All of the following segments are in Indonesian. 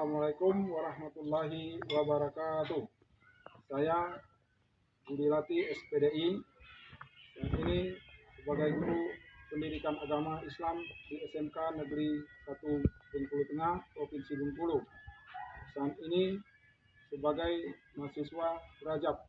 Assalamualaikum warahmatullahi wabarakatuh. Saya Budi Lati SPDI dan ini sebagai guru pendidikan agama Islam di SMK Negeri 1 Bengkulu Tengah, Provinsi Bengkulu. Saat ini sebagai mahasiswa Rajab.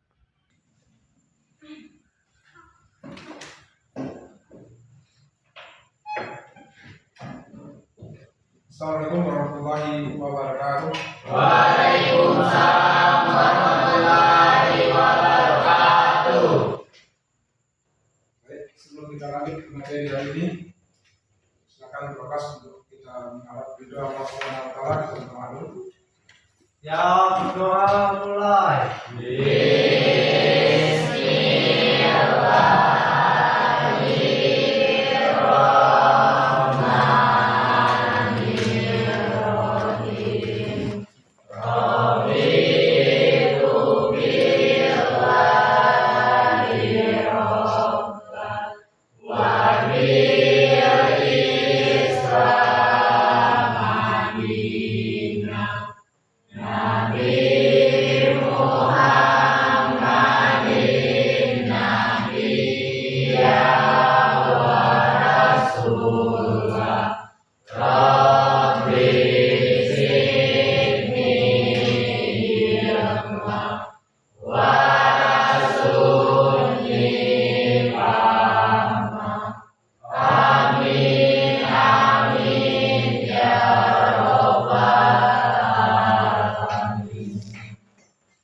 Assalamualaikum warahmatullahi wabarakatuh. Waalaikumsalam warahmatullahi wabarakatuh. Baik, sebelum kita lanjut ke materi hari ini, silakan berkas untuk kita menghadap berdoa Allah Subhanahu wa taala. Kita berdoa dulu. Ya, berdoa mulai.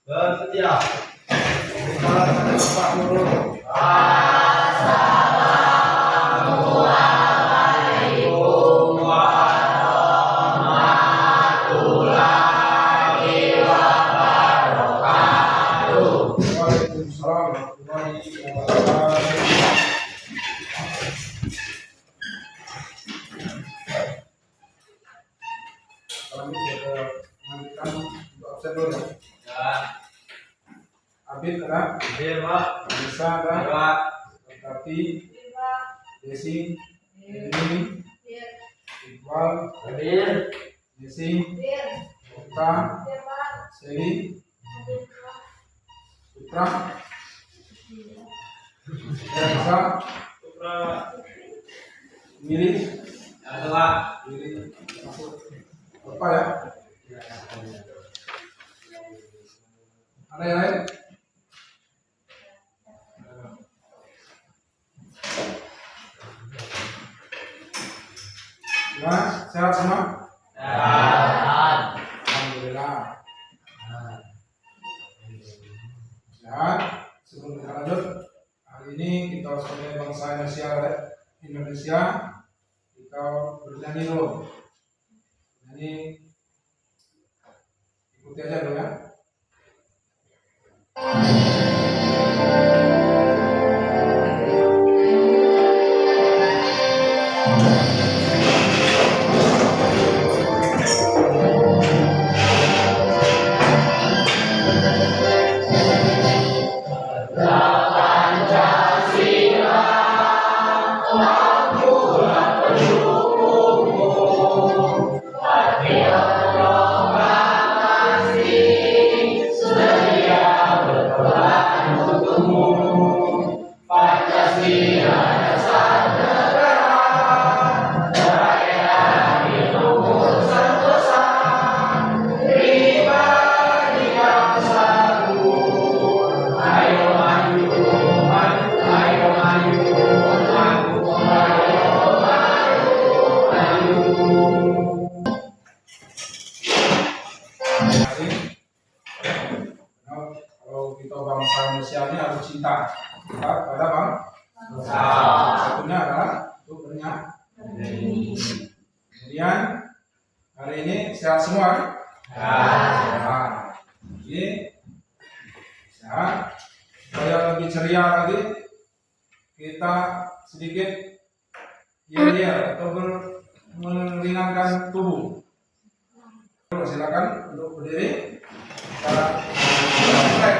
Bersedia. Assalamualaikum warahmatullahi wabarakatuh. Waalaikumsalam warahmatullahi wabarakatuh. Lanjutkan untuk absen dulu ya. Abid ada? Hadir, Pak. Bisa ada? Pak. Tati, Desi, Ini, Iqbal, Hadir. Desi, Okta, Seli, Putra, Bisa, Mili, Ada, Pak. Mili, masuk. Apa ya? Ada yang lain? Gimana? Sehat semua? Sehat. Alhamdulillah. Sehat. Sebelum kita lanjut, hari ini kita sebagai bangsa Indonesia kita bernyanyi dulu. Nyanyi, ikuti aja dulu ya. Kalau kita bangsa Indonesia ini harus cinta pada bangsa. Satunya adalah itu bernyanyi. Kemudian hari ini sehat semua. Sehat. Jadi sehat. Supaya lebih ceria lagi, kita sedikit yel-yel atau meringankan tubuh. Silakan untuk berdiri. Kita mulai.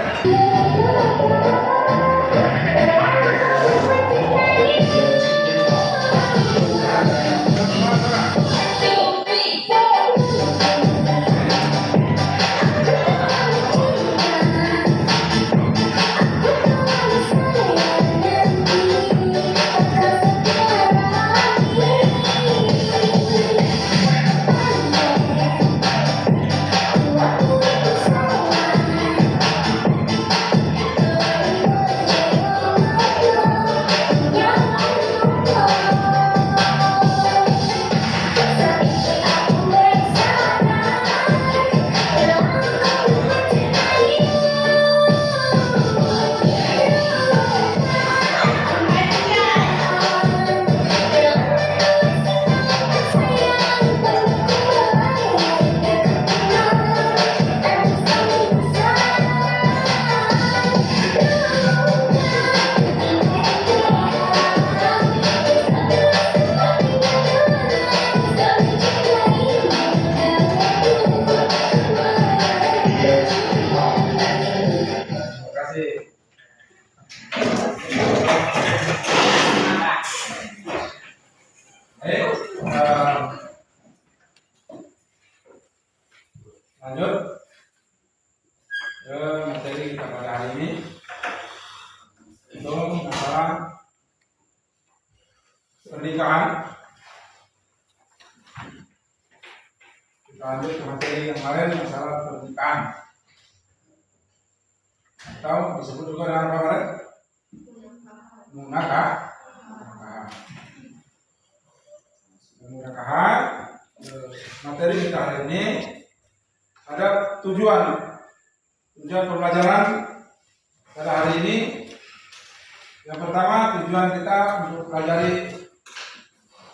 Baik, lanjut ke materi kita pada hari ini, itu masalah pernikahan. Kita lanjut ke materi yang lain, masalah pernikahan, atau disebut juga dengan apa kemarin? Munakah. Munakahan. Materi kita hari ini ada tujuan pembelajaran pada hari ini. Yang pertama, tujuan kita untuk pelajari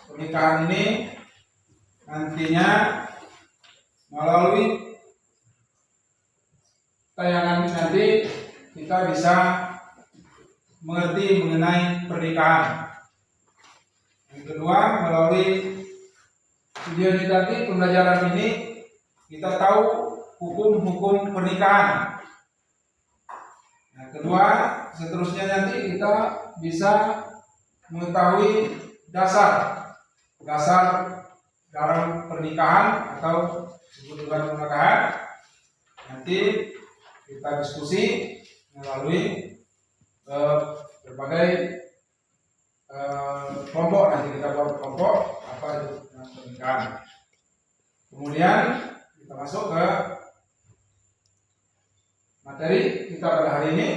pernikahan ini nantinya melalui tayangan nanti kita bisa mengerti mengenai pernikahan. Yang kedua, melalui video ini nanti pembelajaran ini kita tahu hukum-hukum pernikahan. Yang kedua, seterusnya nanti kita bisa mengetahui dasar dalam pernikahan atau disebut dengan pernikahan. Nanti kita diskusi melalui berbagai kelompok. Nanti kita buat kelompok apa itu pernikahan. Kemudian kita masuk ke materi kita pada hari ini.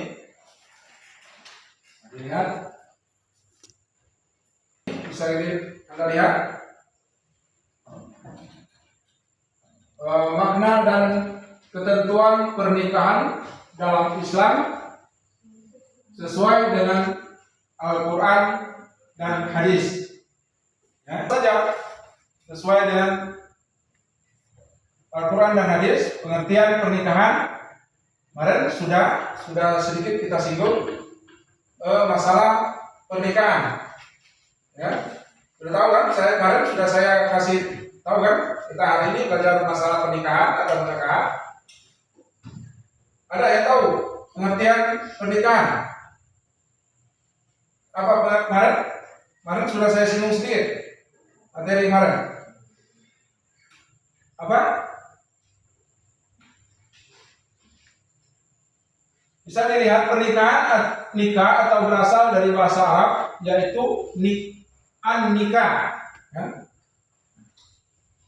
Lihat, bisa Anda lihat makna dan ketentuan pernikahan dalam Islam sesuai dengan Al-Quran dan hadis. Ya, saja sesuai dengan Al-Quran dan hadis. Pengertian pernikahan kemarin sudah sedikit kita singgung masalah pernikahan. Ya, sudah tahu kan? Kemarin sudah saya kasih tahu kan? Kita hari ini belajar masalah pernikahan atau pernikahan. Ada yang tahu pengertian pernikahan? Apa kemarin? Kemarin sudah saya singgung sedikit materi kemarin. Apa? Bisa dilihat pernikahan, nikah atau berasal dari bahasa Arab yaitu nikah. Ya.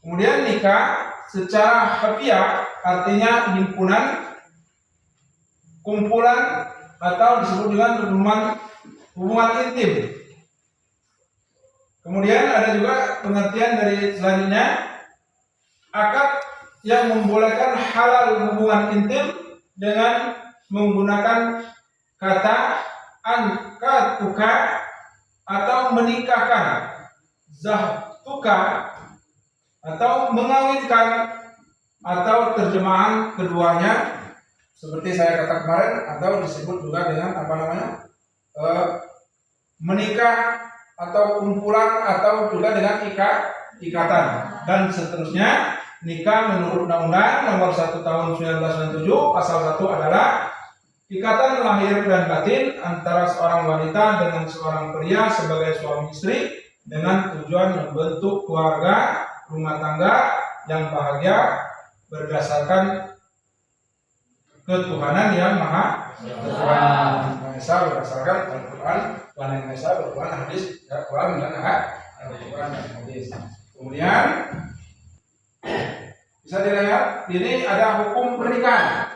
Kemudian nikah secara harfiah artinya himpunan, kumpulan, atau disebut dengan hubungan intim. Kemudian ada juga pengertian dari selanjutnya, akad yang membolehkan halal hubungan intim dengan menggunakan kata angkatuka atau menikahkan, zahtuka atau mengawinkan, atau terjemahan keduanya seperti saya kata kemarin, atau disebut juga dengan apa namanya, menikah atau kumpulan, atau juga dengan ikatan dan seterusnya. Nikah menurut Undang-Undang Nomor 1 Tahun 1997 Pasal 1 adalah ikatan lahir dan batin antara seorang wanita dengan seorang pria sebagai suami istri dengan tujuan membentuk keluarga rumah tangga yang bahagia berdasarkan ketuhanan yang Maha Esa, berdasarkan Al-Quran dan Esa, Al-Quran hadis, Al-Quran dan hadis. Kemudian bisa dilihat ini ada hukum pernikahan.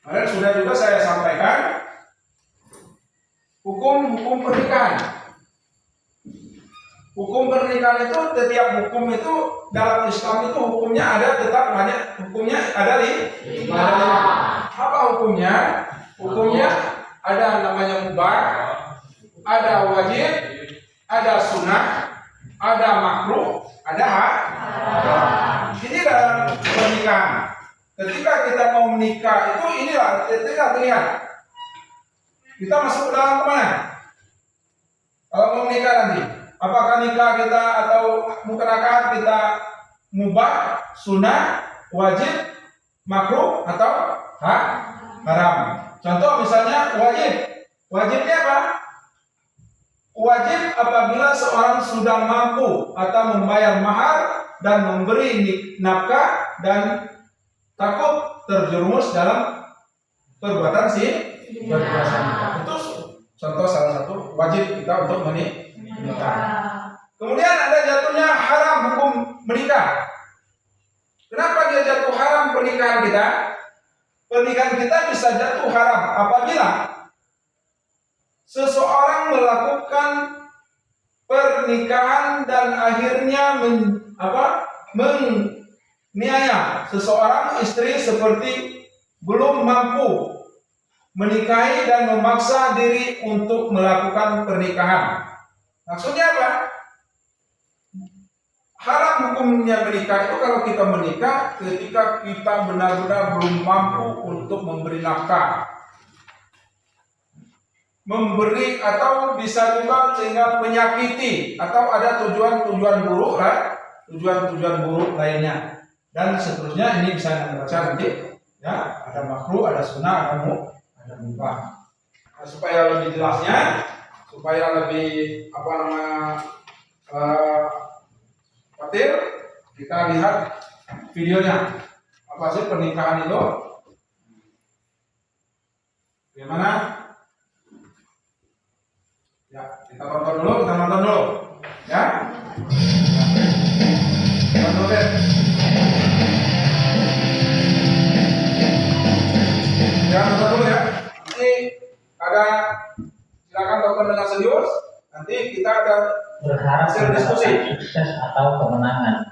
Kemarin sudah juga saya sampaikan hukum pernikahan. Hukum pernikahan itu, setiap hukum itu dalam Islam itu hukumnya ada, tetap banyak hukumnya ada lima. Apa hukumnya? Hukumnya ada namanya mubah, ada wajib, ada sunnah, ada makruh, ada haram. Ini dalam pernikahan. Ketika kita mau menikah itu inilah kita lihat kita masuk ke dalam kemana? Kalau mau menikah nanti, apakah nikah kita atau mukanakan kita mubah, sunnah, wajib, makruh atau haram? Contoh misalnya wajib. Wajibnya apa? Wajib apabila seorang sudah mampu atau membayar mahar dan memberi nafkah dan takut terjerumus dalam perbuatan berpuasa. Itu contoh salah satu wajib kita untuk menikah. Kemudian ada jatuhnya haram hukum menikah. Kenapa dia jatuh haram pernikahan kita? Pernikahan kita bisa jatuh haram apabila seseorang melakukan pernikahan dan akhirnya menganiaya seseorang istri seperti belum mampu menikahi dan memaksa diri untuk melakukan pernikahan. Maksudnya apa? Haram hukumnya menikah itu kalau kita menikah ketika kita benar-benar belum mampu untuk memberi nafkah, memberi atau bisa juga sehingga menyakiti atau ada tujuan-tujuan buruk lainnya dan seterusnya. Ini bisa dibaca nanti ya, ada makruh, ada sunnah, ada mubah. Nah, supaya lebih jelasnya, supaya lebih fatir, kita lihat videonya. Apa sih pernikahan itu? Bagaimana? Ya, kita nonton dulu. Ya. Nonton deh. Ya, nonton dulu ya. Ini ada, silakan tonton dengan serius. Nanti kita ada berharap diskusi. Sukses atau kemenangan.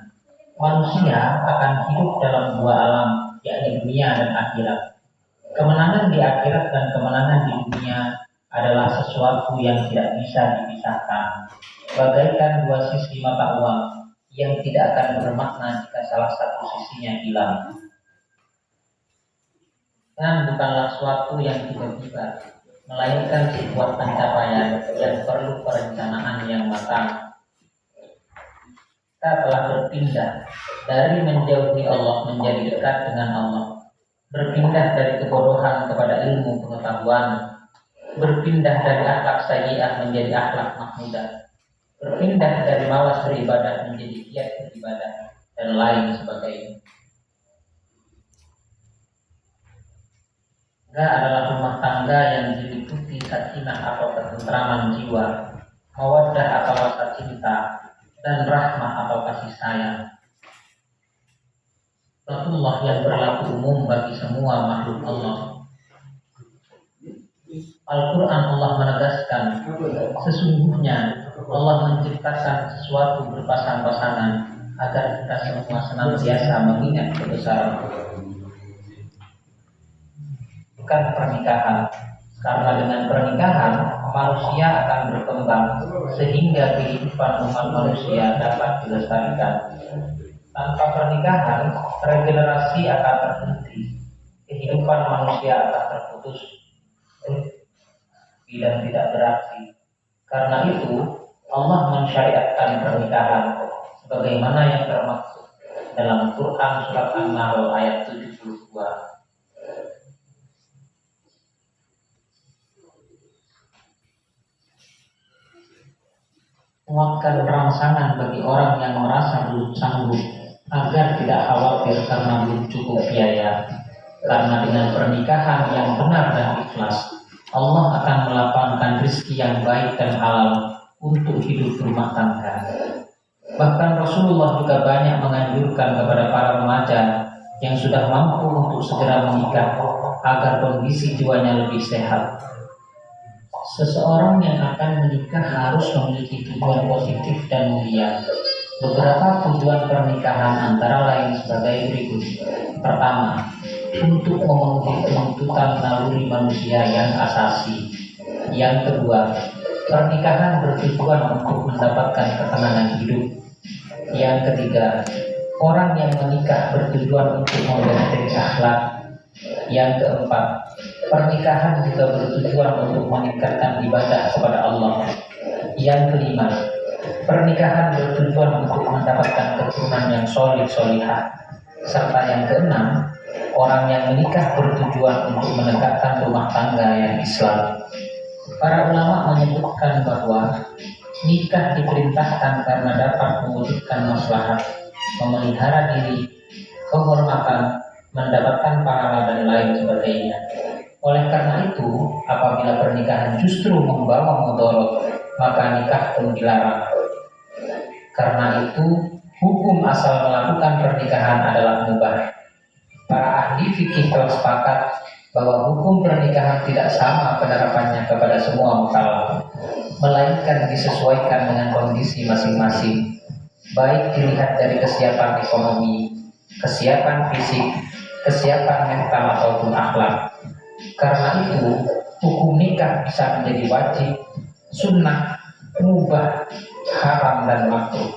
Manusia akan hidup dalam dua alam, yakni dunia dan akhirat. Kemenangan di akhirat dan kemenangan di dunia adalah sesuatu yang tidak bisa dipisahkan. Bagaikan dua sisi mata uang yang tidak akan bermakna jika salah satu sisinya hilang. Dan bukanlah suatu yang tiba-tiba, melainkan sebuah pencapaian yang perlu perencanaan yang matang. Kita telah berpindah dari menjauhi Allah menjadi dekat dengan Allah, berpindah dari kebodohan kepada ilmu pengetahuan, berpindah dari akhlak sayyi'ah menjadi akhlak mahmudah, berpindah dari malas beribadah menjadi giat beribadah, dan lain sebagainya. Tangga adalah rumah tangga yang diliputi sakinah atau ketentraman jiwa, mawaddah atau rasa cinta, dan rahmah atau kasih sayang. Sunnatullah yang berlaku umum bagi semua makhluk Allah. Al-Quran Allah menegaskan, sesungguhnya Allah menciptakan sesuatu berpasang-pasangan agar kita semua senantiasa mengingat kebesaran Allah. Bukan pernikahan, karena dengan pernikahan manusia akan berkembang sehingga kehidupan umat manusia dapat dilestarikan. Tanpa pernikahan, regenerasi akan terhenti, kehidupan manusia akan terputus dan tidak berarti. Karena itu Allah mensyariatkan pernikahan sebagaimana yang termaksud dalam Quran surat An-Nahl ayat 72. Kuatkan rangsangan bagi orang yang merasa belum sanggup agar tidak khawatir karena belum cukup biaya. Karena dengan pernikahan yang benar dan ikhlas, Allah akan melapangkan rezeki yang baik dan halal untuk hidup rumah tangga. Bahkan Rasulullah juga banyak menganjurkan kepada para remaja yang sudah mampu untuk segera menikah agar kondisi jiwanya lebih sehat. Seseorang yang akan menikah harus memiliki tujuan positif dan mulia. Beberapa tujuan pernikahan antara lain sebagai berikut. Pertama, untuk memenuhi tuntutan naluri manusia yang asasi. Yang kedua, pernikahan bertujuan untuk mendapatkan ketenangan hidup. Yang ketiga, orang yang menikah bertujuan untuk membentengi akhlak. Yang keempat, pernikahan juga bertujuan untuk meningkatkan ibadah kepada Allah. Yang kelima, pernikahan bertujuan untuk mendapatkan keturunan yang solih solihah. Serta yang keenam, orang yang menikah bertujuan untuk menegakkan rumah tangga yang Islam. Para ulama menyebutkan bahwa nikah diperintahkan karena dapat mewujudkan maslahat, memelihara diri, kehormatan, mendapatkan pahala dan lain sebagainya. Oleh karena itu, apabila pernikahan justru membawa mudarat, maka nikah pun dilarang. Karena itu, hukum asal melakukan pernikahan adalah mubah. Para ahli fikih telah sepakat bahwa hukum pernikahan tidak sama penerapannya kepada semua mukallaf, melainkan disesuaikan dengan kondisi masing-masing, baik dilihat dari kesiapan ekonomi, kesiapan fisik, kesiapan mental ataupun akhlak. Karena itu, hukum nikah bisa menjadi wajib, sunnah, mubah, haram dan makruh.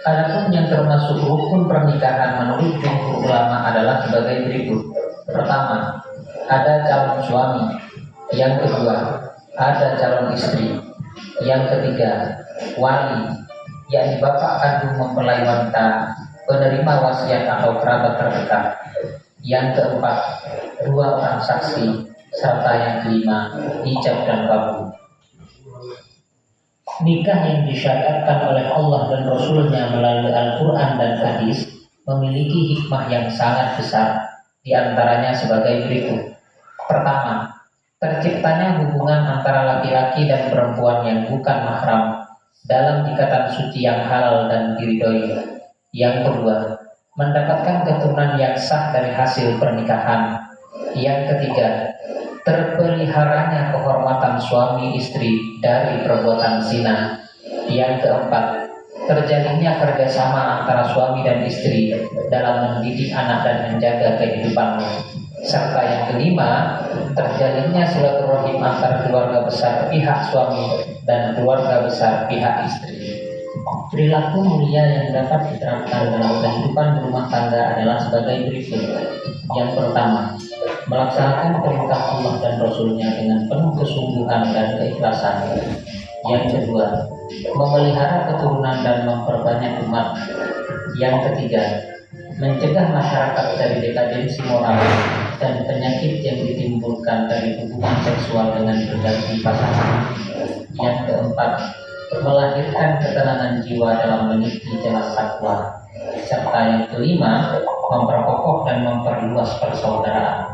Adapun yang termasuk rukun pernikahan menurut jumhur ulama adalah sebagai berikut. Pertama, ada calon suami. Yang kedua, ada calon istri. Yang ketiga, wali, yakni bapak kandung mempelai wanita, penerima wasiat atau kerabat terdekat. Yang keempat, dua orang saksi, serta yang kelima, ijab dan kabul. Nikah yang disyariatkan oleh Allah dan Rasul-Nya melalui Al-Quran dan hadis memiliki hikmah yang sangat besar, di antaranya sebagai berikut. Pertama, terciptanya hubungan antara laki-laki dan perempuan yang bukan mahram dalam ikatan suci yang halal dan diridhoi. Yang kedua, mendapatkan keturunan yang sah dari hasil pernikahan. Yang ketiga, terpeliharanya kehormatan suami istri dari perbuatan zina. Yang keempat, terjalinnya kerjasama antara suami dan istri dalam mendidik anak dan menjaga kehidupannya. Serta yang kelima, terjalinnya silaturahim antara keluarga besar pihak suami dan keluarga besar pihak istri. Perilaku mulia yang dapat diterapkan dalam kehidupan rumah tangga adalah sebagai berikut. Yang pertama, melaksanakan perintah Allah dan Rasul-Nya dengan penuh kesungguhan dan keikhlasan. Yang kedua, memelihara keturunan dan memperbanyak umat. Yang ketiga, mencegah masyarakat dari dekadensi moral dan penyakit yang ditimbulkan dari hubungan seksual dengan berganti pasangan. Yang keempat, melahirkan ketenangan jiwa dalam meniti jalan takwa. Serta yang kelima, memperkokoh dan memperluas persaudaraan.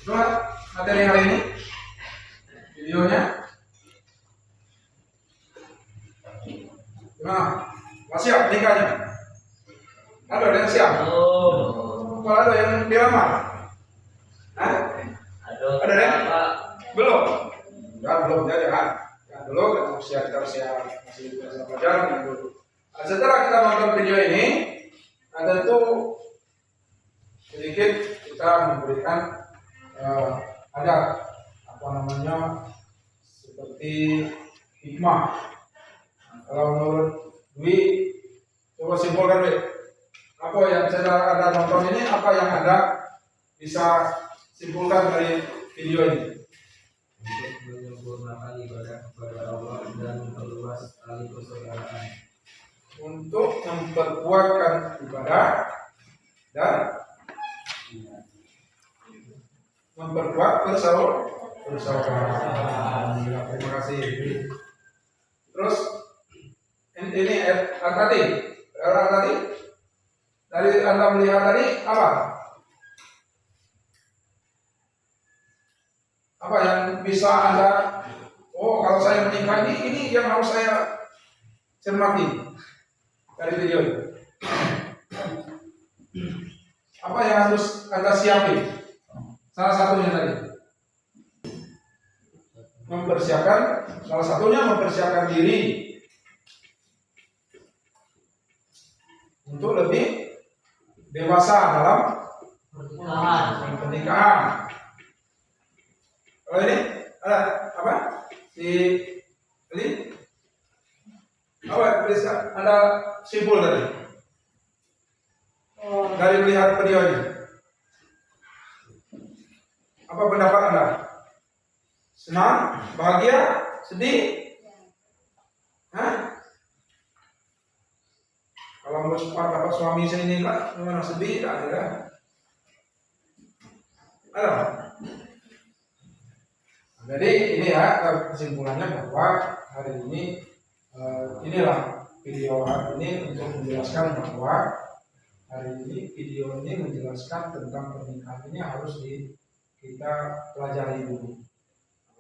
Lihat materi hari ini videonya gimana? Masih siap nikahnya? Ada yang siap? Kalau ada yang dilamar? Hah? Ada yang? Belum? Ya belum jadi kan? Ya dulu kita siap masih pelajaran dulu. Nah, setelah kita nonton video ini, tentu sedikit kita memberikan ada seperti hikmah. Kalau menurut Dwi, coba simpulkan Dwi, apa yang setelah Anda nonton ini, apa yang Anda bisa simpulkan dari video ini? Untuk menyempurnakan ibadah kepada Allah dan memperluas tali persaudaraan. Untuk memperkuatkan ibadah dan memperkuat persaudaraan. Terima kasih. Terus ini orang tadi dari Anda melihat tadi apa? Apa yang bisa Anda? Oh, kalau saya menikah ini yang harus saya cermati dari video ini. Apa yang harus Anda siapin? Salah satunya tadi mempersiapkan diri untuk lebih dewasa dalam pernikahan. Kalau ini ada apa? Ini apa? Bisa Anda simpul tadi dari melihat video ini. Apa pendapat Anda? Kalau mau cepat dapat suami saya ini lah, memang sedih, tak ada. Ada. Jadi ini ya kesimpulannya bahwa hari ini inilah video hari ini untuk menjelaskan bahwa hari ini video ini menjelaskan tentang pernikahan ini harus kita pelajari dulu.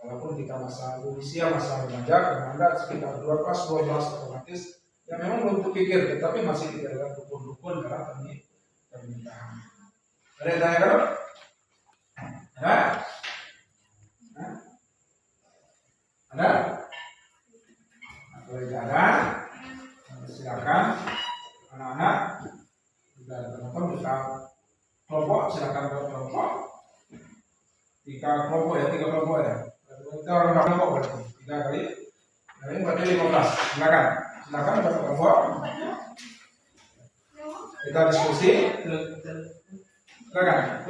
Walaupun kita masa usia masa remaja, karena sekitar 12 otomatis ya memang belum terpikir, tetapi masih tidak ada rukun-rukun dalam pernikahan. Ada yang tanya kan? Ya? Ada? Boleh jalan? Silakan anak-anak, dan teman-teman bisa kelompok, silakan kelompok. 3 kelompok ya, 3 kelompok ya. Kita orang kelompok berarti 3 kali. Nah, ini berarti 15. Silakan berkelompok. Kita diskusi. Silakan.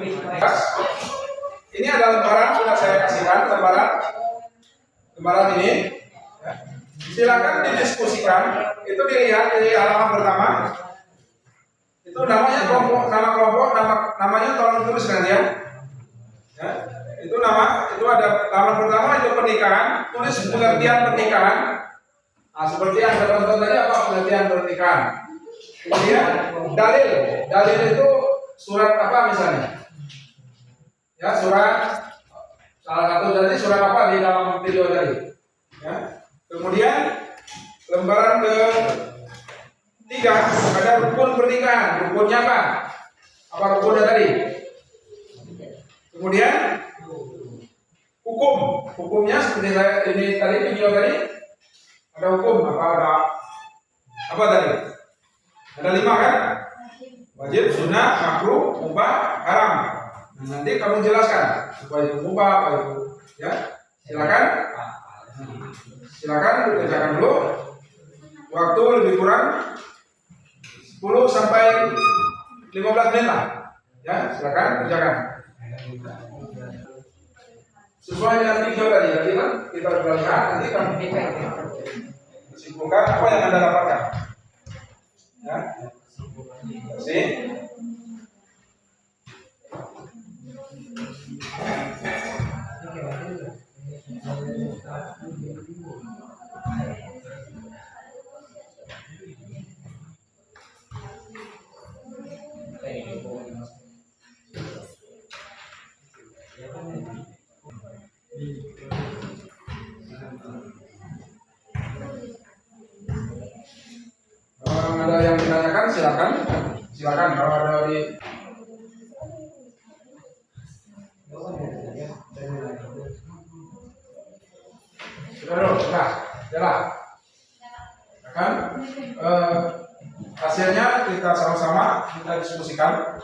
Ini ada lembaran sudah saya kasihkan lembaran ini. Ya. Silakan didiskusikan. Itu dilihat di halaman pertama. Itu namanya kelompok, namanya tolong tuliskan ya. Ya. Itu ada halaman pertama itu pernikahan, tulis pengertian pernikahan. Nah, seperti yang saya tonton tadi apa pengertian pernikahan. Kemudian dalil itu surat apa misalnya? Ya, surat salah satu tadi surat apa di dalam video tadi. Ya. Kemudian lembaran ke-3 ada rukun pernikahan. Rukunnya apa? Apa rukunnya tadi? Kemudian hukumnya seperti ini tadi video tadi ada hukum apa tadi? Ada 5 kan? Wajib, sunnah, makruh, mubah, haram. Nah, nanti kamu jelaskan supaya itu mubah apa itu ya. Silakan dikerjakan dulu. Waktu lebih kurang 10 sampai 15 menit lah. Ya, silakan kerjakan. Sesuai dengan video tadi kan kita sudah lihat, nanti kamu simpulkan apa yang Anda dapatkan. Ya. Terima ada yang ditanyakan silakan kalau ada di sudah kan hasilnya kita sama-sama kita diskusikan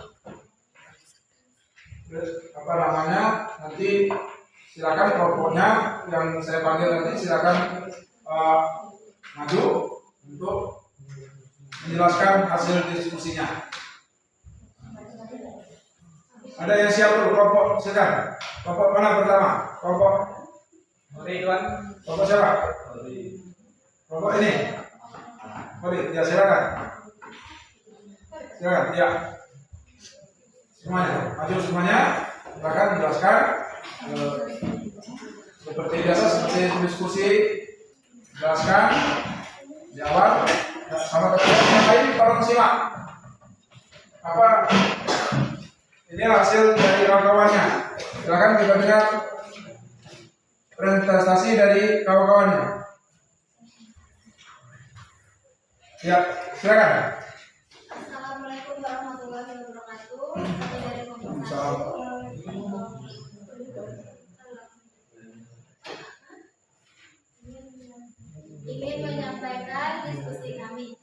apa namanya nanti silakan kelompoknya yang saya panggil nanti silakan maju untuk menjelaskan hasil diskusinya. Ada yang siap untuk kelompok? Silakan. Kelompok mana pertama? Kelompok Ridwan. Kelompok siapa? Kelompok ini. Ya silakan. Silakan. Ya. Semuanya. Maju semuanya. Silakan menjelaskan. Seperti biasa seperti diskusi. Jelaskan. Jawab. Sama teman-teman lain tolong simak. Apa ini hasil dari kawan-kawannya. Silakan kita dengar presentasi dari kawan-kawannya. Ya, silakan. Assalamualaikum warahmatullahi wabarakatuh. Ingin menyampaikan diskusi kami.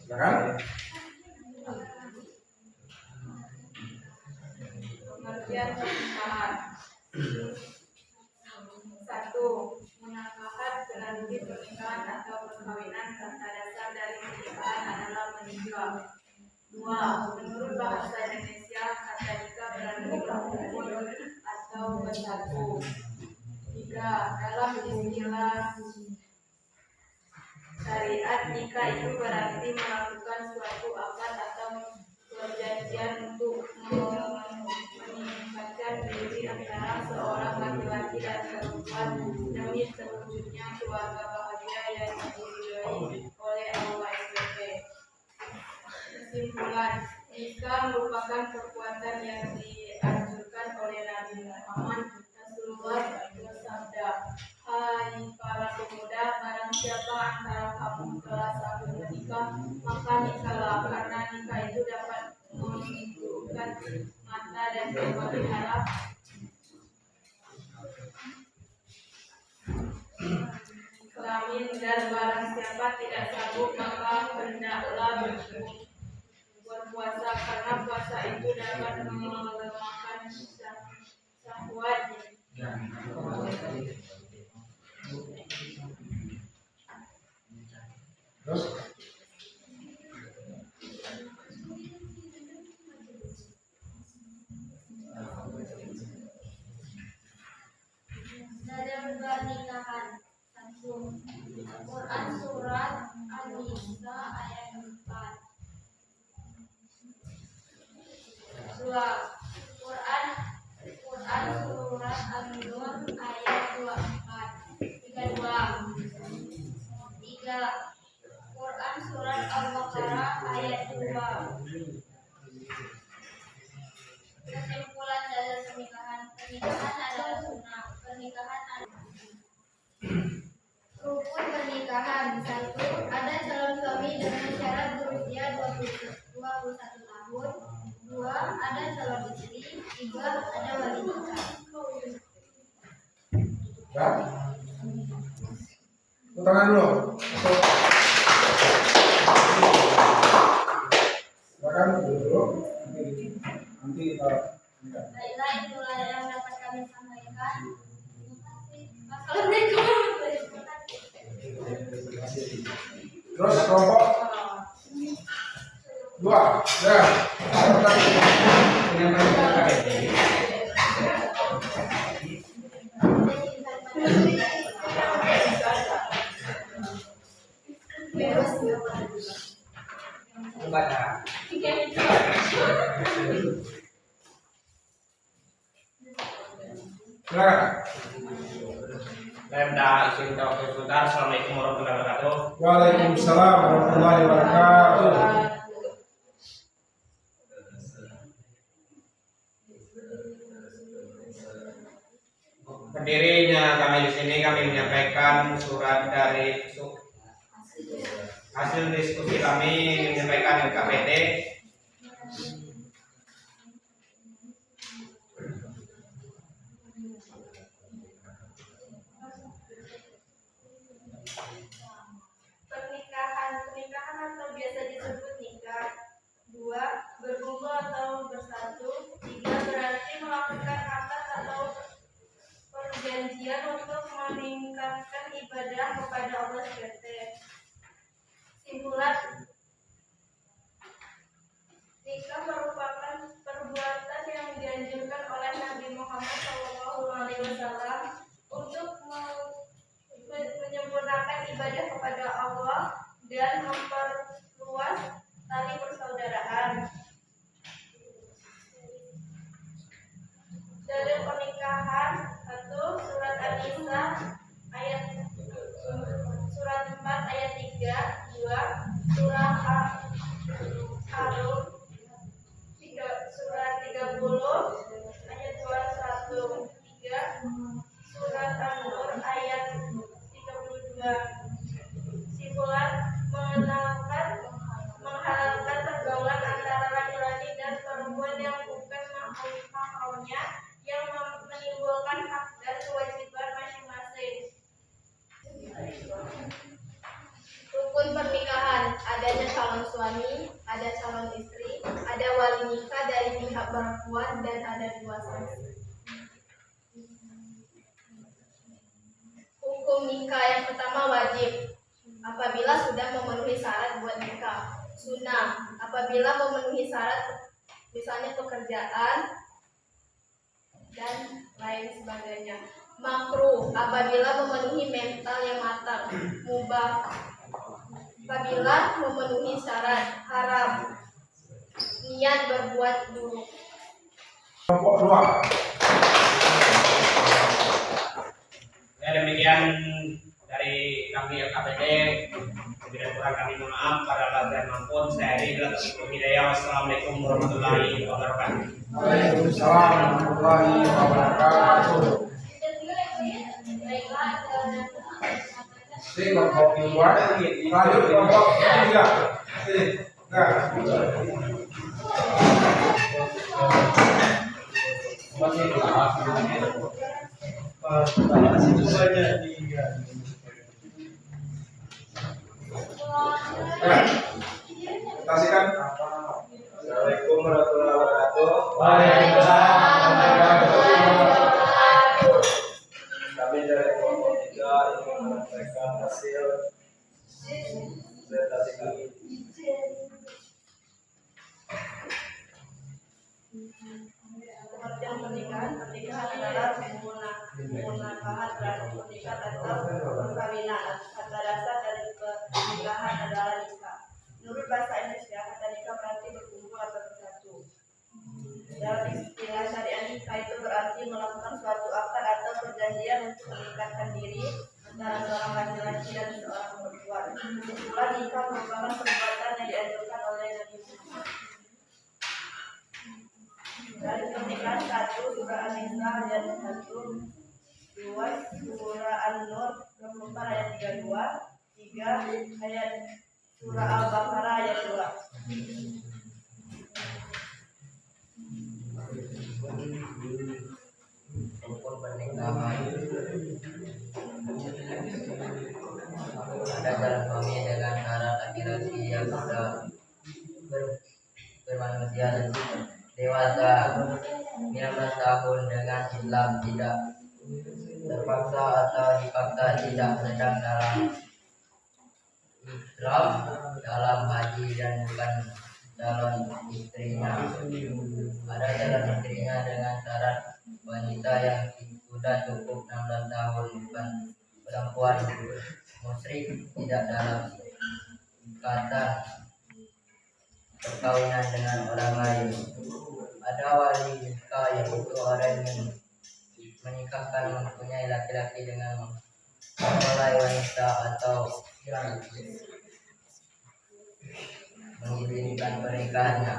Silakan. Pengertian pernikahan. 1. Munakahat berarti pernikahan atau perkawinan serta dasar dari pernikahan adalah menikah. 2. Menurut bahasa Indonesia, kata nikah berarti berkumpul atau bersatu. 3. Dalam istilah syariat, nikah itu berarti melakukan suatu akad atau perjanjian untuk meningkatkan diri antara seorang laki-laki dan perempuan demi terwujudnya keluarga bahagia yang diridhoi oleh Allah SWT. Kesimpulan, nikah merupakan perbuatan yang dianjurkan oleh Nabi Muhammad Rasulullah bersabda, "Hai para pemuda, barang siapa antara kamu telah sanggup menikah, maka nikahlah, karena nikah itu dapat menundukkan mata dan memelihara kelamin, dan barang siapa tidak sanggup maka hendaklah berpuasa, karena puasa itu dapat melemahkan syahwat." Terus Dalam pernikahan. 1. Quran surat An-Nisa ayat 4. 2. Quran surat An-Nur ayat 24. 3. Quran surat Al-Baqarah ayat 2. Kesimpulan dalam pernikahan. Pernikahan adalah sunnah. Pernikahan adalah rukun pernikahan. 1. Ada calon suami dengan syarat berusia 21 tahun. 2. Ada calon istri. 3. Ada wali nikah. ya, tangan dulu. Silakan dulu. Nanti kita Baiklah, itulah yang dapat kami sampaikan. Terima kasih. Assalamualaikum. terus kelompok 2. Ya. Silakan. Pemda izin waktu sebentar. Assalamualaikum warahmatullahi wabarakatuh. Waalaikumsalam warahmatullahi wabarakatuh. Berdirinya kami di sini, kami menyampaikan surat dari hasil diskusi kami menyampaikan ke KPT. Pernikahan atau biasa disebut nikah. 2. Berkumpul atau bersatu. 3. Berarti melakukan akad atau perjanjian untuk meningkatkan ibadah kepada Allah SWT. Simpulan, nikah merupakan perbuatan yang dianjurkan oleh Nabi Muhammad SAW untuk menyempurnakan ibadah kepada Allah dan memperluas tali persaudaraan. Dari pernikahan 1. Surat An-Nisa ayat surat 4 ayat 3. 2. Surah Al-Rum surat 30 ayat 21. 3. Surat An-Nur ayat 32. Simpulan, menghalalkan pergaulan antara laki-laki dan perempuan yang bukan mahramnya, yang menimbulkan hak dan kewajiban masing-masing. Rukun pernikahan, adanya calon suami, ada calon istri, ada wali nikah dari pihak perempuan, dan ada 2 saksi. Hukum nikah yang pertama wajib apabila sudah memenuhi syarat buat nikah. Sunnah apabila memenuhi syarat, misalnya pekerjaan, dan lain sebagainya. Makruh apabila memenuhi mental yang matang. Mubah apabila memenuhi syarat. Haram niat berbuat buruk. Kelompok 2. Ya, demikian dari kami LKPD. Lebih dan kurang kami mohon maaf. Pada latihan maupun saya Eri dalam hidayah. Wassalamualaikum warahmatullahi wabarakatuh. Waalaikumsalam warahmatullahi wabarakatuh. Ini kelompok 2. Lanjut kelompok 3. Sini. Nah. Kasihkan. Assalamualaikum warahmatullahi wabarakatuh. Waalaikumsalam warahmatullahi wabarakatuh. Kami dari kelompok 3 ingin menyampaikan hasil presentasi kami. Pengertian pernikahan. Pernikahan adalah pernikahan pernikahan atau perkawinan. Kata dasar dari pernikahan adalah nikah. Menurut bahasa Indonesia, kata nikah berarti berkumpul atau bersatu. Dalam istilah syariah, nikah itu berarti melakukan suatu akad atau perjanjian untuk mengikatkan diri antara seorang laki-laki dan seorang perempuan. Kebetulan nikah merupakan perbuatan yang dianjurkan oleh Nabi Muhammad. Dari pernikahan 1 surah An-Nisa ayat 1, 2 surah An-Nur 24 ayat 32, 3 ayat surah Al-Baqarah ayat 2. Rukun pernikahan ada dalam suami dengan syarat laki-laki yang sudah bermanusia dan dewasa 19 tahun dengan Islam, tidak terpaksa atau dipaksa, tidak sedang dalam Islam, dalam haji dan bukan calon istrinya. Ada calon istrinya dengan syarat wanita yang sudah cukup 16 tahun, bukan perempuan musyrik, tidak dalam ikatan perkawinan dengan orang lain. Ada wali nikah, yaitu orang yang menikahkan mempunyai laki-laki dengan mempelai wanita atau mengizinkan pernikahannya.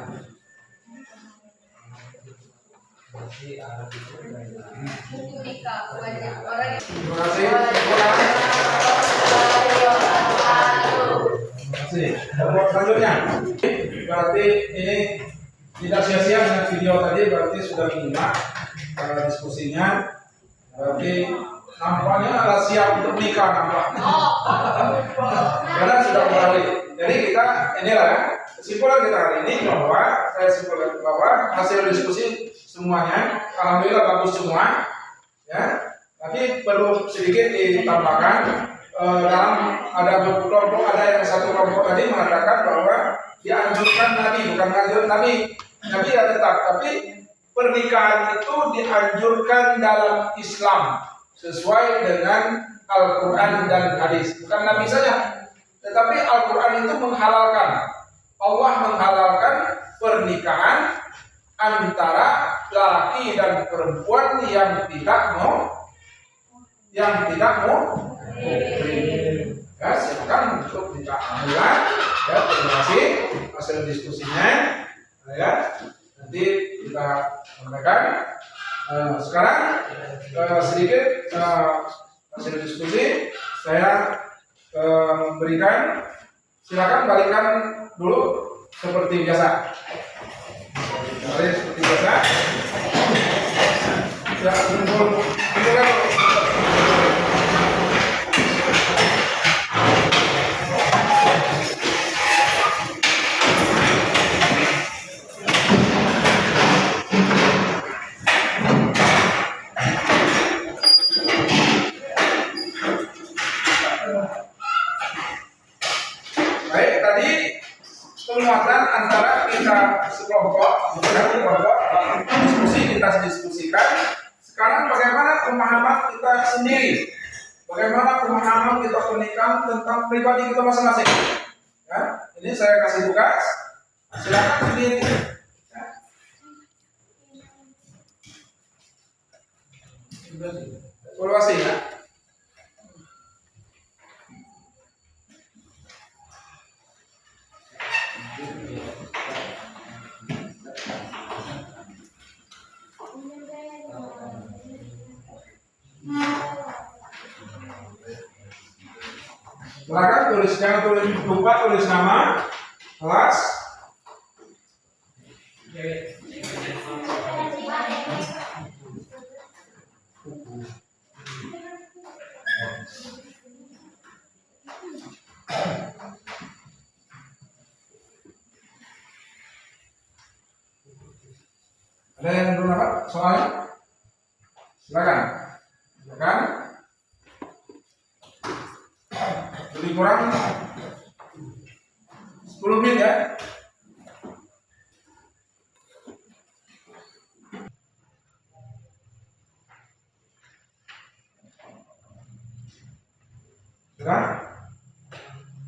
Hukum nikah wajib orang yang Terima kasih. Kelompok selanjutnya. Berarti ini tidak sia-sia dengan video tadi, berarti sudah menyimak diskusinya. Berarti nampaknya adalah siap untuk nikah nampaknya. Karena sudah beralih. Jadi kita inilah kesimpulan kita hari ini bahwa saya simpulkan bahwa hasil diskusi semuanya alhamdulillah bagus semua, ya. Tapi perlu sedikit ditambahkan dalam ada kelompok, ada yang satu kelompok tadi mengatakan bahwa dianjurkan Nabi, bukan anjur Nabi ya tetap, tapi pernikahan itu dianjurkan dalam Islam sesuai dengan Al-Quran dan hadis, bukan Nabi saja. Tetapi Al-Quran itu menghalalkan, Allah menghalalkan pernikahan antara laki dan perempuan yang tidak mau ya, silakan untuk dicakapkan. Ya, terima kasih hasil diskusinya. Ya, nanti kita sampaikan. Sekarang sedikit hasil diskusi saya memberikan, silakan balikan dulu seperti biasa. Seperti biasa. Ya, kumpul. Baik, tadi penguatan antara kita sekelompok, bukan kelompok, diskusi kita diskusikan pemahaman kita sendiri. Bagaimana pemahaman kita pernikahan tentang pribadi kita masing-masing. Ya, ini saya kasih tugas. Silakan sendiri. Ya. Evaluasi ya. Silakan tulis, jangan lupa tulis nama, kelas. Ada yang belum dapat soalnya? Silakan. Silakan. Lebih kurang 10 menit ya.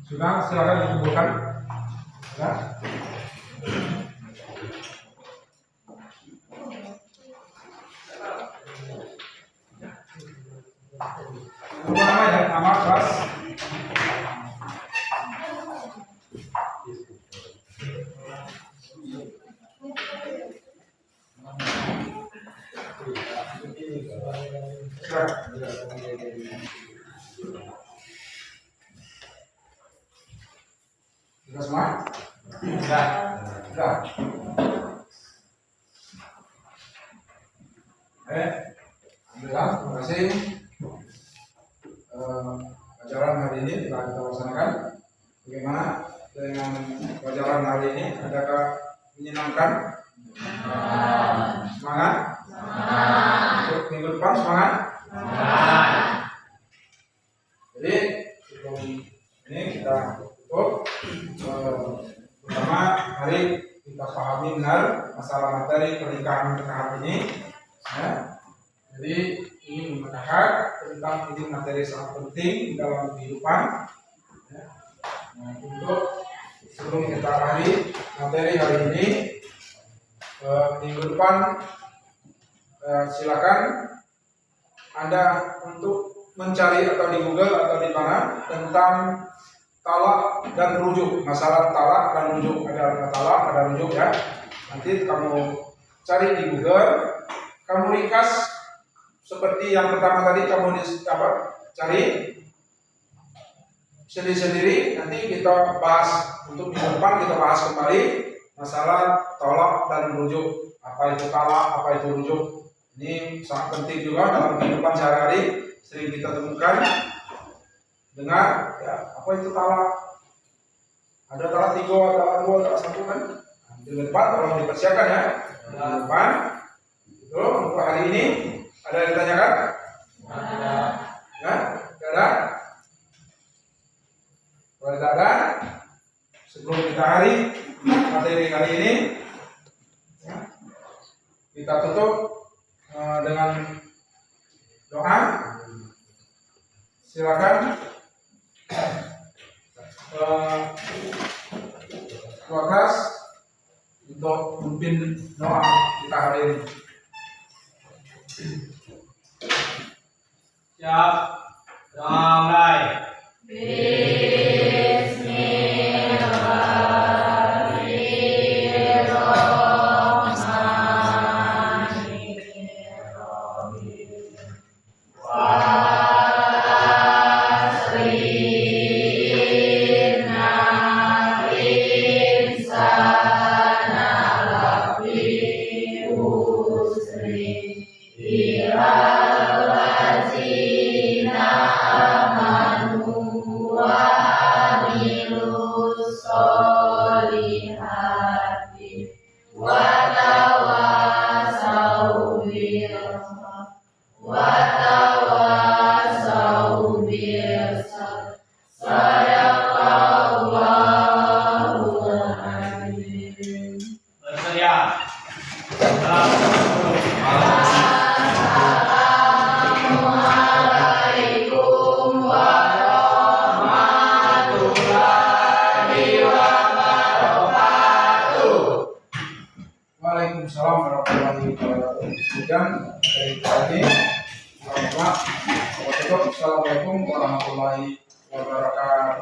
Sudah silakan dikumpulkan. Ya. Nama dan nama kelas. Sudah semua? Sudah. Sudah. Alhamdulillah, terima kasih. Pelajaran hari ini telah kita laksanakan. Bagaimana dengan pelajaran hari ini? Adakah menyenangkan? Semangat? Untuk minggu depan semangat? Jadi sebelum ini kita tutup. Pertama, hari kita pahami benar masalah materi pernikahan ini. Ya. Jadi ini memecahkan tentang ini materi sangat penting dalam kehidupan. Ya. Nah, untuk sebelum kita akhiri materi hari ini, minggu depan silakan Anda untuk mencari atau di Google atau di mana tentang talak dan rujuk, masalah talak dan rujuk, ada talak, ada rujuk ya. Nanti kamu cari di Google, kamu ringkas seperti yang pertama tadi kamu cari sendiri-sendiri. Nanti kita bahas untuk minggu depan, kita bahas kembali masalah talak dan rujuk. Apa itu talak, apa itu rujuk? Ini sangat penting juga dalam kehidupan sehari-hari, sering kita temukan. Dengar, ya, apa itu talak? Ada talak 3, talak 2, talak 1 kan? Minggu depan tolong dipersiapkan ya. Minggu depan itu untuk hari ini ada yang ditanyakan? Ada. Ya, ada. Kalau tidak ada, sebelum kita hari materi kali ini, ya, kita tutup dengan doa. Silakan. Kelas untuk memimpin doa kita hari ini. Siap. Mulai. Bersedia. Sekian dari kami. Assalamualaikum warahmatullahi wabarakatuh.